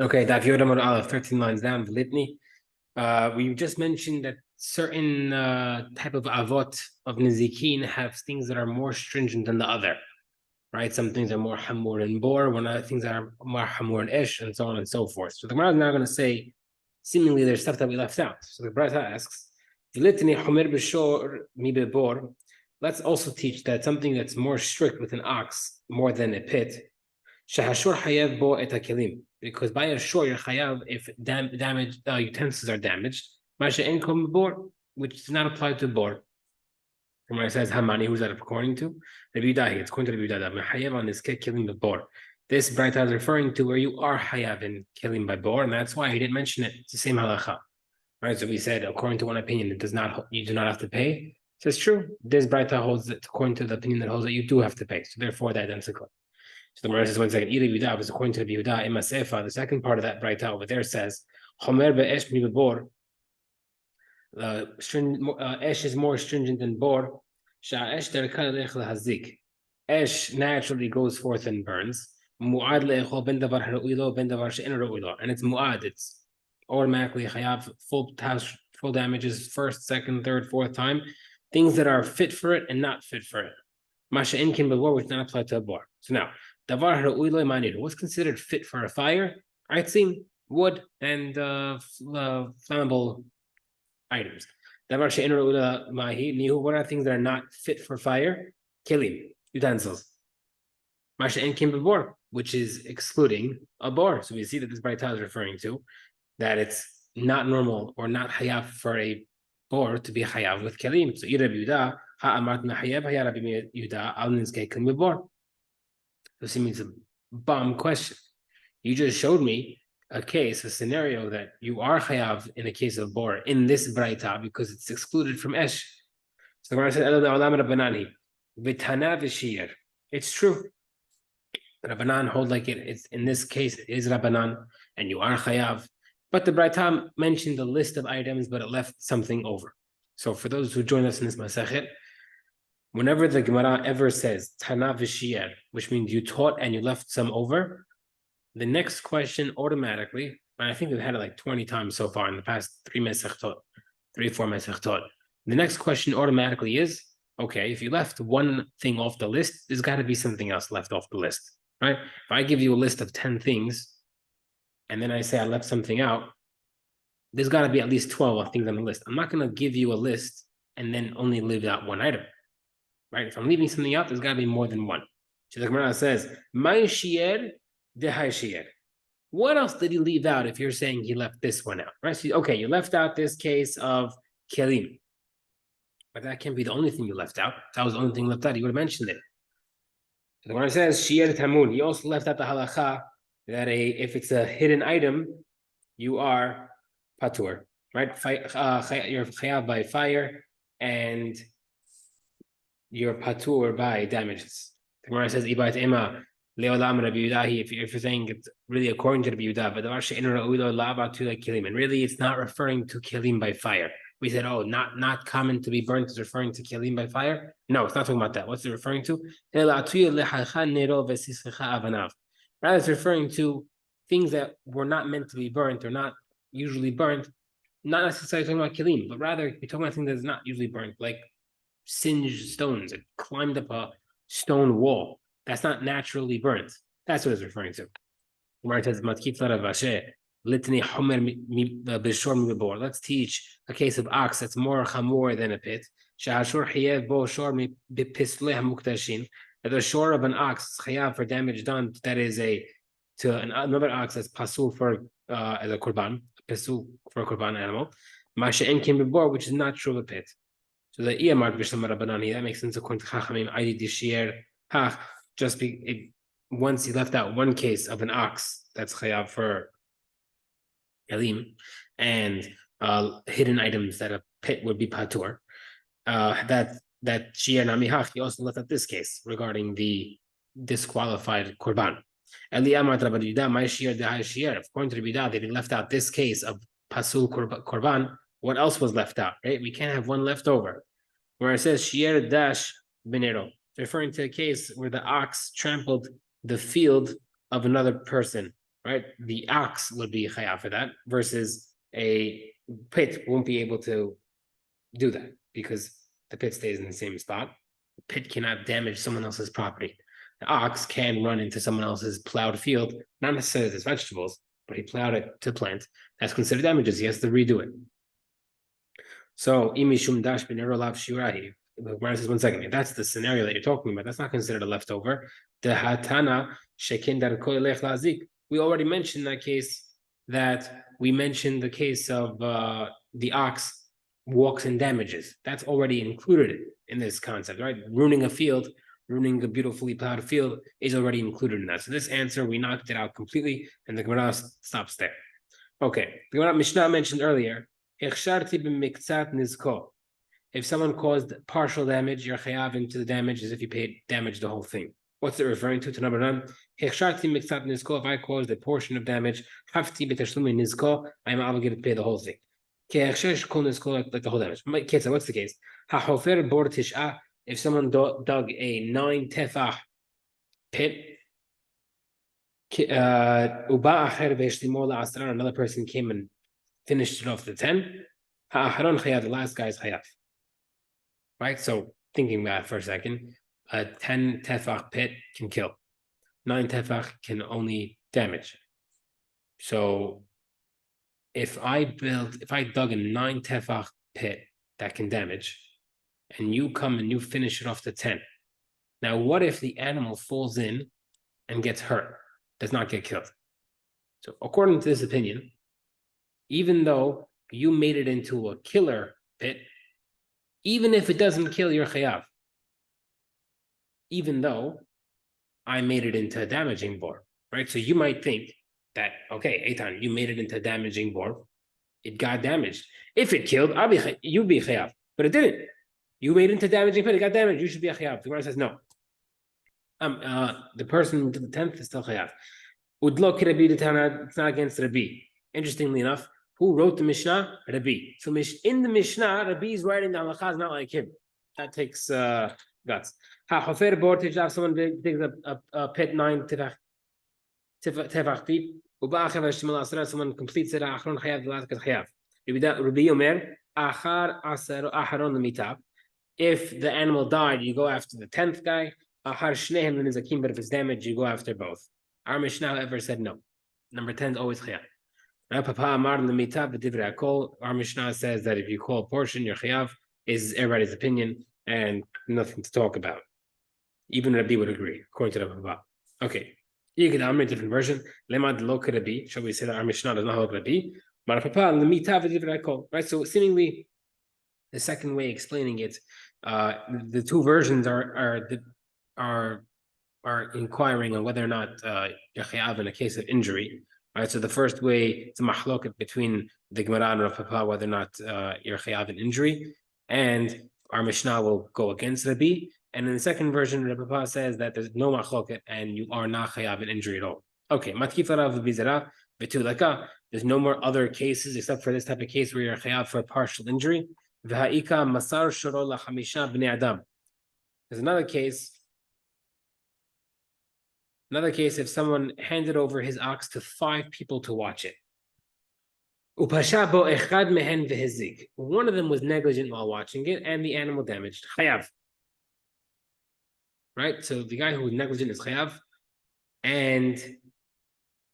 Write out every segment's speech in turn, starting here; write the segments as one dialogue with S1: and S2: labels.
S1: Okay, Daf Yodam Aleph, 13 lines down, Litni. We just mentioned that certain type of avot of Nizikin have things that are more stringent than the other, right? Some things are more hamur and bor, one other things that are more hamur and ish, and so on and so forth. So the Gemara is now going to say, seemingly there's stuff that we left out. So the Gemara asks, Litni Humir b'shor mi b'bor. Let's also teach that something that's more strict with an ox more than a pit. Shahashur hayav bo et hakelim. Because by a shore, you're chayav if damaged utensils are damaged. Masha enkom bor, which does not apply to bor. When it says Hamani, who's that according to? Rabbi Yudah, it's according to Rabbi Yudah. Mechayev on this kilim bor. This Braita is referring to where you are hayav in kilim by bor, and that's why he didn't mention it. It's the same halacha, right? So we said, according to one opinion, it does not. You do not have to pay. So it's true. This Braita holds it according to the opinion that holds that you do have to pay. So therefore, that identical. So the Gemara says 1 second. Ira Yehuda was according to Rabbi Yehuda. Imasefa, the second part of that Braita over there says, Chomer be'esh mi bor. Esh is more stringent than bor. Sha'esh derkal lech lehazik. Esh naturally goes forth and burns. Mu'ad le'echol ben davar ha'u'ilo ben davar she'en ra'u'ilo. And it's mu'ad. It's automatically chayav full damages first, second, third, fourth time. Things that are fit for it and not fit for it. Masha enkin b'bor, which not apply to a bor. So now, davar ha'u'ilo manid. What's considered fit for a fire? I'd seen wood and flammable items. Davar she'en ra'u'ilo mahi nihu. What are things that are not fit for fire? Kilim, utensils. Masha enkin b'bor, which is excluding a bor. So we see that this Braita is referring to that it's not normal or not hayav for a bor to be hayav with kelim. So Ira Yehuda ha'amat mehayav haya Rabbi Yehuda al nizkei kelim b'bor. This means a bomb question. You just showed me a case, a scenario that you are chayav in a case of bor in this Braita because it's excluded from esh. So the Gemara says, "V'tana v'shir." It's true. Rabbanan hold like it's in this case it is Rabbanan and you are chayav. But the Braita mentioned a list of items, but it left something over. So for those who join us in this Masechet, whenever the Gemara ever says Tana v'shir, which means you taught and you left some over, the next question automatically, and I think we've had it like 20 times so far in the past 4 Masechtot. The next question automatically is, okay, if you left one thing off the list, there's got to be something else left off the list, right? If I give you a list of 10 things, and then I say I left something out, there's got to be at least 12 things on the list. I'm not going to give you a list and then only leave out one item, right? If I'm leaving something out, there's got to be more than one. So the Gemara says, "My shier dehai shier." What else did he leave out if you're saying he left this one out, right? So, okay, you left out this case of kelim, but that can't be the only thing you left out. If that was the only thing left out, he would have mentioned it. So the Gemara says, "Shier tamun." He also left out the halacha that if it's a hidden item, you are patur, right? You're chayav by fire, and you're patur by damages. The Gemara says, "Ibat ema leolam Rabbi Yudahi." If you're saying it's really according to Rabbi Yudah, but and really it's not referring to kilim by fire. We said, oh, not common to be burnt is referring to kilim by fire. No, it's not talking about that. What's it referring to? Rather, it's referring to things that were not meant to be burnt or not usually burnt, not necessarily talking about kilim, but rather we're talking about things that's not usually burnt, like singed stones. It climbed up a stone wall. That's not naturally burnt. That's what it's referring to. Let's teach a case of ox that's more chamor than a pit. That the shore of an ox is chayav for damage done that is to another ox that's pasul for as a korban, pasul for a korban animal. Masha enkim b'bor, which is not true of a pit. So the iyamart b'shem rabbanani, that makes sense according to Chachamim. Adi dishier hach, just be once he left out one case of an ox that's chayav for elim and hidden items that a pit would be patur. That shier namihach, he also left out this case regarding the disqualified korban. According to Rabbi Yudah, that he left out this case of pasul korban. What else was left out? Right, we can't have one left over. Where it says shier dash benero, referring to a case where the ox trampled the field of another person, right? The ox would be chayav for that, versus a pit won't be able to do that because the pit stays in the same spot. The pit cannot damage someone else's property. The ox can run into someone else's plowed field, not necessarily his vegetables, but he plowed it to plant. That's considered damages. He has to redo it. So, imishum dash binirolav shirahi. Gemara says, 1 second, if that's the scenario that you're talking about, that's not considered a leftover. The hatana shekin darko elech lazik. We already mentioned that case, that we mentioned the case of the ox walks and damages. That's already included in this concept, right? Ruining a field, ruining a beautifully plowed field is already included in that. So this answer, we knocked it out completely, and the Gemara stops there. Okay, the Gemara Mishnah mentioned earlier, if someone caused partial damage, you're chayav into the damage as if you paid damage the whole thing. What's it referring to? To number 9, if I caused a portion of damage, I am obligated to pay the whole thing. Like the whole damage. So what's the case? If someone dug a 9 tefach pit, another person came and finished it off the 10, the last guy is chayav. Right? So thinking about it for a second, a 10 tefach pit can kill. 9 tefach can only damage. So if I dug a 9 tefach pit that can damage, and you come and you finish it off the 10. Now, what if the animal falls in and gets hurt, does not get killed? So according to this opinion, even though you made it into a killer pit, even if it doesn't kill your chayav, even though I made it into a damaging bore, right? So you might think that, okay, Eitan, you made it into a damaging bore, it got damaged. If it killed, you'd be chayav, but it didn't. You made it into damaging pit, it got damaged, you should be a chayav. The Gemara says no. The person to the 10th is still chayav. Udlo Rabbi, it's not against Rabbi. Interestingly enough, who wrote the Mishnah? Rabbi. So in the Mishnah, Rabbi is writing the halakha is not like him. That takes guts. Someone digs a pit 9 tefach deep. Someone completes it. Rabbi Omer, if the animal died, you go after the 10th guy. But if it's damaged, you go after both. Our Mishnah, however, said no. Number 10 is always chayav. Our Mishnah says that if you call a portion, your chayav is everybody's opinion and nothing to talk about. Even Rabbi would agree, according to the Papa. Okay. You get a different version. Shall we say that our Mishnah does not hold Rabbi? Right? So seemingly, the second way explaining it, the two versions are inquiring on whether or not you're chayav in a case of injury. Right, so the first way, it's a mahloket between the Gemara and Rav Papa whether or not you're chayav in injury, and our Mishnah will go against Rabbi. And in the second version, Rav Papa says that there's no mahloket and you are not chayav in injury at all. Okay, matkifa Rav Bizera v'tulaka. There's no more other cases except for this type of case where you're chayav for a partial injury. V'ha'ika masar shoro lachamisha bnei adam. There's another case. Another case, if someone handed over his ox to 5 people to watch it. One of them was negligent while watching it, and the animal damaged. Chayav. Right? So the guy who was negligent is chayav, and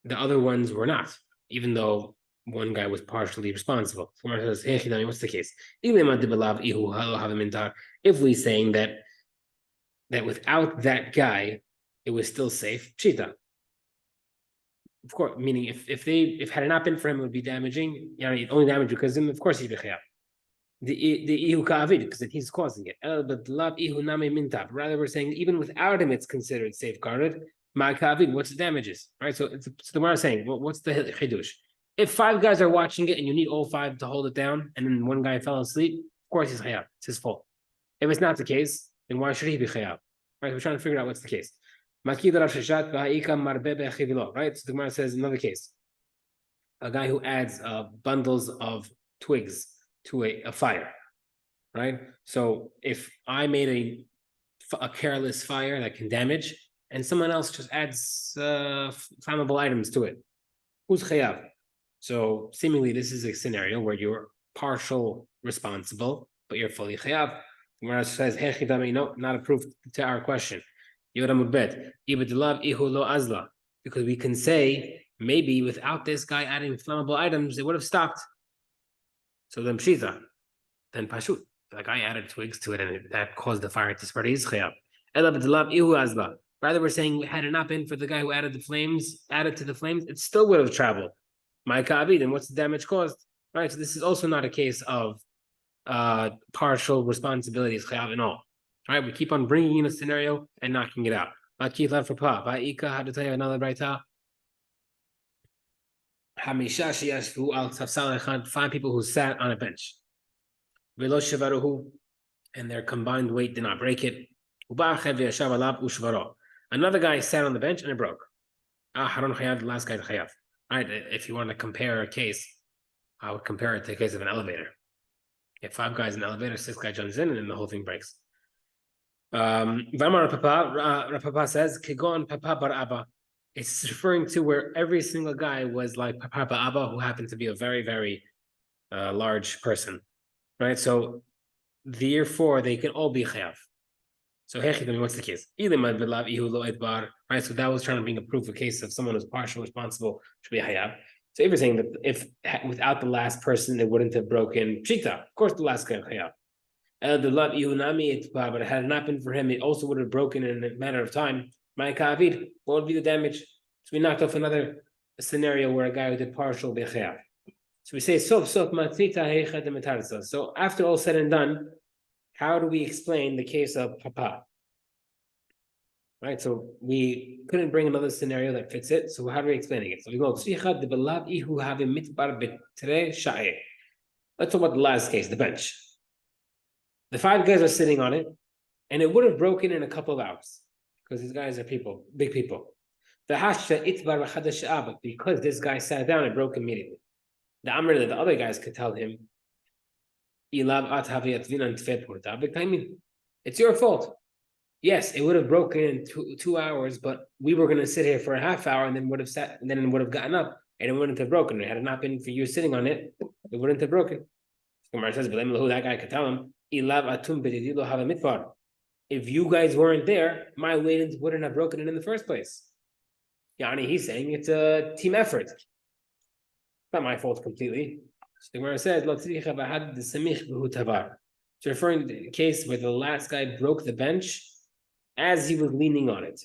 S1: the other ones were not, even though one guy was partially responsible. Someone says, hey, what's the case? If we're saying that without that guy, it was still safe. Cheetah. Of course, meaning if had it not been for him, it would be damaging. Only damage because of him, of course he'd be chayav. The ihu ka'avid, because he's causing it. But love ihu name mintab. Rather, we're saying even without him, it's considered safeguarded. Ma ka'avid, what's the damages? Right? So the Gemara is saying, what's the chidush? If 5 guys are watching it and you need all 5 to hold it down, and then one guy fell asleep, of course he's chayav. It's his fault. If it's not the case, then why should he be chayav? Right? We're trying to figure out what's the case. Right? So the Gemara says another case. A guy who adds bundles of twigs to a fire. Right? So if I made a careless fire that can damage, and someone else just adds flammable items to it, who's chayav? So seemingly this is a scenario where you're partial responsible, but you're fully chayav. Gemara says, no, not a proof to our question. Because we can say maybe without this guy adding flammable items, it would have stopped. So then pshita, then pashut. The guy added twigs to it, and that caused the fire to spread. He's chayav. Rather, we're saying had it not been for the guy who added to the flames, it still would have traveled. My ka'avid, and what's the damage caused? Right. So this is also not a case of partial responsibilities chayav and all. Right. We keep on bringing in a scenario and knocking it out. For pa. Va'ika had to tell you another brayta. Hamisha sheyashvu al tafsal echad, 5 people who sat on a bench. Velo shevaruhu, and their combined weight did not break it. Another guy sat on the bench and it broke. Haron chayav, the last guy chayav. All right, if you want to compare a case, I would compare it to the case of an elevator. If 5 guys in the elevator, 6 guys jumps in, and then the whole thing breaks. Vamar Papa says, Kigon Papa Bar Abba. It's referring to where every single guy was like Papa Abba, who happened to be a very, very large person. Right? So therefore they can all be chayav. So what's the case? Right, so that was trying to bring a proof, a case of someone who's partially responsible should be hayav. So if you're saying that if without the last person it wouldn't have broken pshita, of course the last guy hayav. But had it not been for him, it also would have broken in a matter of time. My ka'avid, what would be the damage? So we knocked off another scenario where a guy who did partial be hayav. So we say matzita. So after all said and done, how do we explain the case of Papa? Right, so we couldn't bring another scenario that fits it. So how are we explaining it? So we go, let's talk about the last case, the bench. The 5 guys are sitting on it, and it would have broken in a couple of hours because these guys are people, big people. Because this guy sat down, it broke immediately. The Amr that the other guys could tell him, it's your fault. Yes, it would have broken in 2 hours, but we were going to sit here for a half hour and then would have sat and then it would have gotten up and it wouldn't have broken. Had it not been for you sitting on it, it wouldn't have broken. Gemara says, that guy could tell him, if you guys weren't there, my weight wouldn't have broken it in the first place. Yani, he's saying it's a team effort. It's not my fault completely. So the Gemara says, it's referring to the case where the last guy broke the bench as he was leaning on it.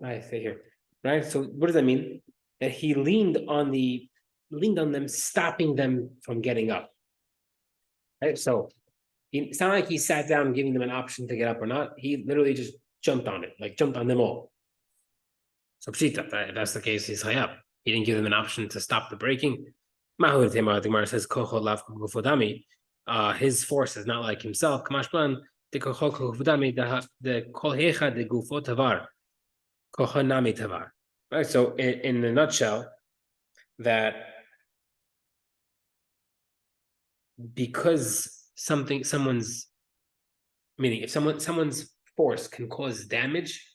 S1: I say here, right? So what does that mean? That he leaned on them, stopping them from getting up. Right? So it's not like he sat down giving them an option to get up or not. He literally just jumped on it, like jumped on them all. So pshita, if that's the case, he's hayab. He didn't give them an option to stop the breaking. The Gemara says, his force is not like himself. Right? So in a nutshell, that because someone's meaning, if someone's force can cause damage,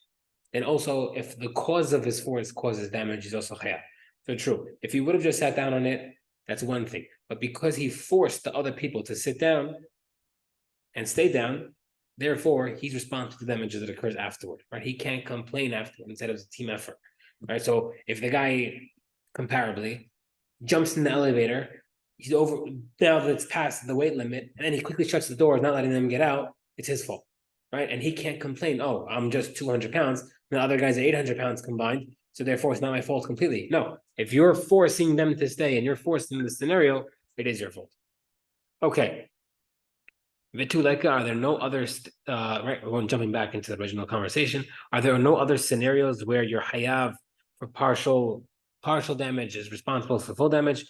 S1: and also if the cause of his force causes damage, is also chayav. So true. If he would have just sat down on it, that's one thing. But because he forced the other people to sit down and stay down, therefore he's responsible for the damage that occurs afterward. Right? He can't complain afterward instead of a team effort. Right. So if the guy comparably jumps in the elevator, he's over now that it's past the weight limit, and then he quickly shuts the doors, not letting them get out, it's his fault. Right. And he can't complain, oh, I'm just 200 pounds, and the other guys are 800 pounds combined. So therefore, it's not my fault completely. No, if you're forcing them to stay and you're forcing the scenario, it is your fault. Okay. Vituleka, are there no other, right, we're jumping back into the original conversation. Are there no other scenarios where your hayav for partial damage is responsible for full damage?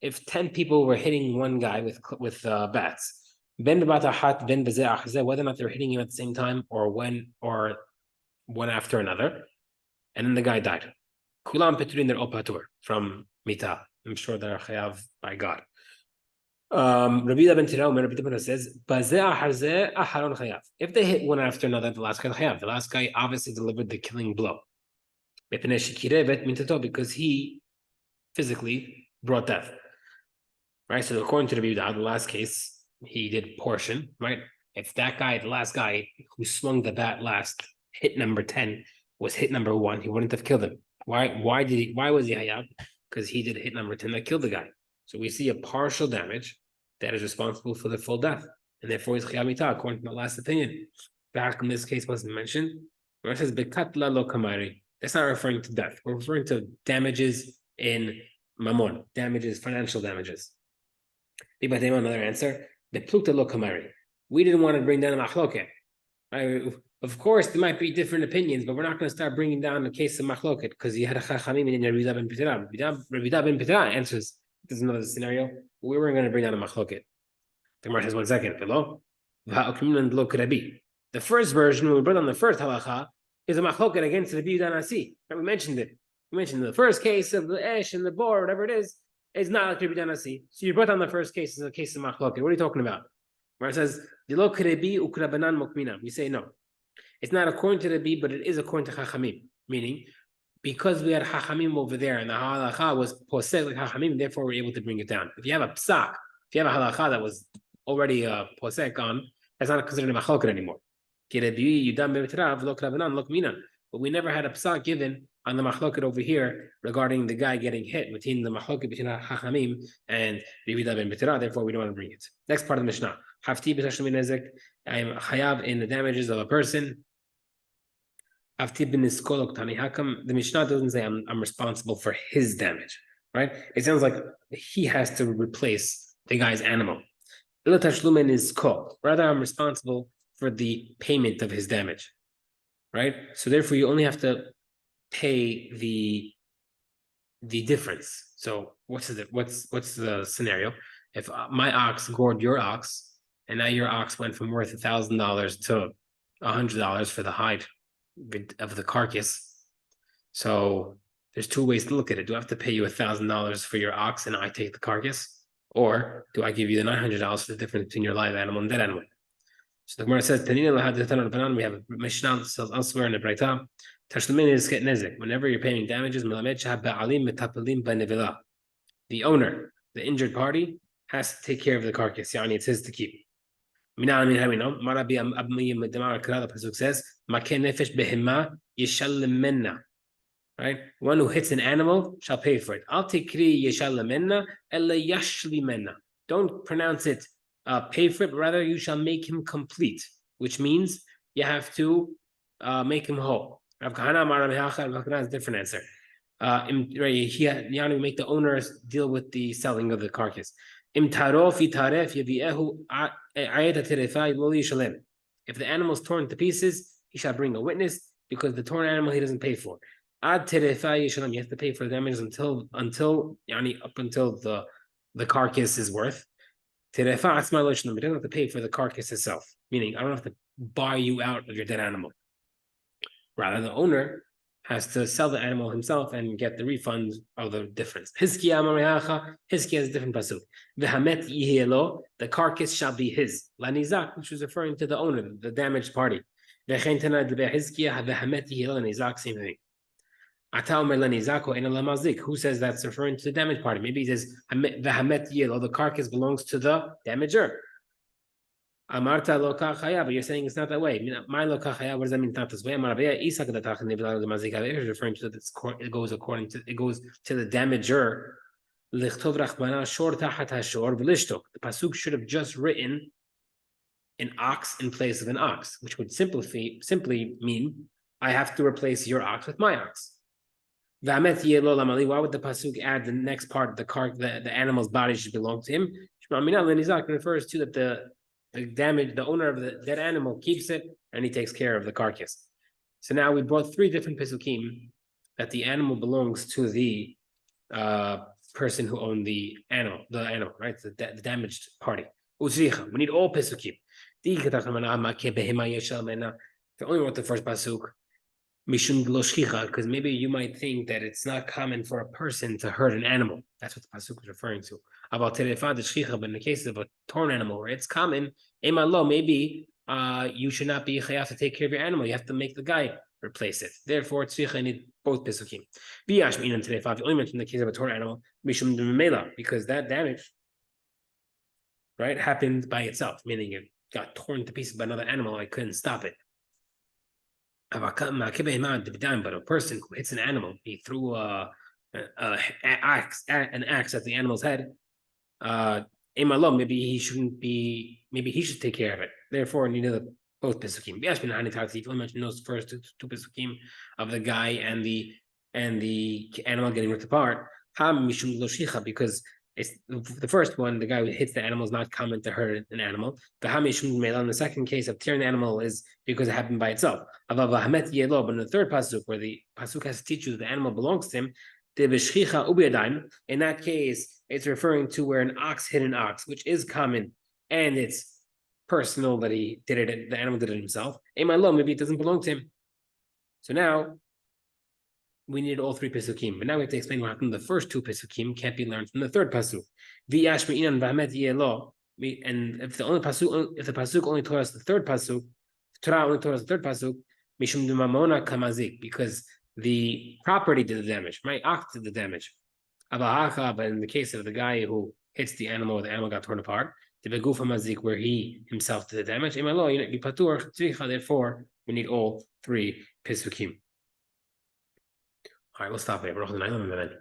S1: If 10 people were hitting one guy with bats, whether or not they're hitting him at the same time or one after another, and then the guy died. Kulam peturin, they're all patur from mita. I'm sure they're chayav by God. Rabbi Ben Tirau, Rabbi Ben says, if they hit one after another, the last guy chayav. The last guy obviously delivered the killing blow. Because he physically brought death. Right? So according to Rabbi Yehuda, the last case, he did portion, right? If that guy, the last guy who swung the bat last, hit number 10, was hit number 1, he wouldn't have killed him. Why was he hayab? Because he did hit number 10 that killed the guy. So we see a partial damage that is responsible for the full death. And therefore he's chayab mitah, according to my last opinion. Back in this case wasn't mentioned. Where it says bekatla lo kamari. That's not referring to death. We're referring to damages in mamon, damages, financial damages. Another answer. The plukta lo kamari. We didn't want to bring down a machloket. Of course, there might be different opinions, but we're not going to start bringing down the case of machloket because you had a chachamim in Rabbi Ben Pitra. Rabbi Ben Pitra answers. There's another scenario. We weren't going to bring down a machloket. The Gemara says 1 second. The first version, when we brought on the first halacha, is a machloket against the Rabbi Nasi. We mentioned it. We mentioned the first case of the esh and the bor, whatever it is not like Rabbi Nasi. So you brought on the first case as a case of machloket. What are you talking about? Where it says, we say no. It's not according to the B, but it is according to Chachamim. Meaning, because we had Chachamim over there and the halacha was posek like Chachamim, therefore we're able to bring it down. If you have a psak, if you have a halacha that was already posek on, that's not considered a machloked anymore. But we never had a psak given on the machloket over here regarding the guy getting hit between the machloket between Chachamim and Rabbi Ben B'Tira. Therefore, we don't want to bring it. Next part of the Mishnah. Hafti b'tashlumin nezek. I am chayav in the damages of a person. Hafti b'niskolok tani hakam. The Mishnah doesn't say I'm responsible for his damage, right? It sounds like he has to replace the guy's animal. Ila tashlumin is kol. Rather, I'm responsible for the payment of his damage, right? So therefore, you only have to pay the difference. So what's the scenario? If my ox gored your ox, and now your ox went from worth $1,000 to $100 for the hide of the carcass. So there's 2 ways to look at it. Do I have to pay you $1,000 for your ox and I take the carcass? Or do I give you the $900 for the difference between your live animal and dead animal? So the Gemara says, we have a Mishnah elsewhere in the Braita. Tashlumin is get nezek. Whenever you're paying damages, the owner, the injured party, has to take care of the carcass. Yani it's his to keep. The pasuk says, right? One who hits an animal shall pay for it. Don't pronounce it pay for it, but rather you shall make him complete, which means you have to make him whole. Rav Kahana has a different answer. You make the owners deal with the selling of the carcass. If the animal is torn to pieces, he shall bring a witness because the torn animal he doesn't pay for. You have to pay for the damages until up until the carcass is worth. You don't have to pay for the carcass itself, meaning I don't have to buy you out of your dead animal. Rather, the owner has to sell the animal himself and get the refund of the difference. Hizkiya has a different pasuk. The carcass shall be his. Lanizak, which was referring to the owner, the damaged party. Same thing. Who says that's referring to the damaged party? Maybe he says the carcass belongs to the damager. Amarta lo kachaya, but you're saying it's not that way. My lo kachaya, what does that mean? Not this way. It goes to the damager. The pasuk should have just written an ox in place of an ox, which would simply mean I have to replace your ox with my ox. Why would the pasuk add the next part? The animal's body should belong to him. It refers to that the owner of the dead animal keeps it and he takes care of the carcass. So now we brought 3 different pesukim that the animal belongs to the person who owned the animal, right? The damaged party. We need all pesukim. If I only wrote the first pasuk, Mishum lo shchicha, because maybe you might think that it's not common for a person to hurt an animal. That's what the pasuk is referring to. About terefah the shchicha, but in the case of a torn animal where it's common, emalo, maybe you should not be chayav to take care of your animal. You have to make the guy replace it. Therefore, tzricha need both pesukim. Biyash minan terefah. You only mention the case of a torn animal, mishum demela, because that damage, right, happened by itself, meaning it got torn to pieces by another animal. I couldn't stop it. But a person who hits an animal, he threw an axe at the animal's head. Maybe he shouldn't be. Maybe he should take care of it. Therefore, you know both pesukim. If you mention those first two pesukim of the guy and the animal getting ripped apart, because it's the first one, the guy who hits the animal is not common to hurt an animal. The second case of tearing the animal is because it happened by itself. But in the third pasuk, where the pasuk has to teach you that the animal belongs to him, in that case, it's referring to where an ox hit an ox, which is common, and it's personal that he did it, the animal did it himself. Maybe it doesn't belong to him. So now we need all three pesukim, but now we have to explain what happened. The first two pesukim can't be learned from the third pasuk. And if the pasuk only taught us the third pasuk, Torah only taught us the third pasuk, mishum demamona kamazik, because the property did the damage. My ox did the damage. But in the case of the guy who hits the animal, or the animal got torn apart, the begufa mazik, where he himself did the damage. Therefore, we need all three pesukim. All right, we'll stop here.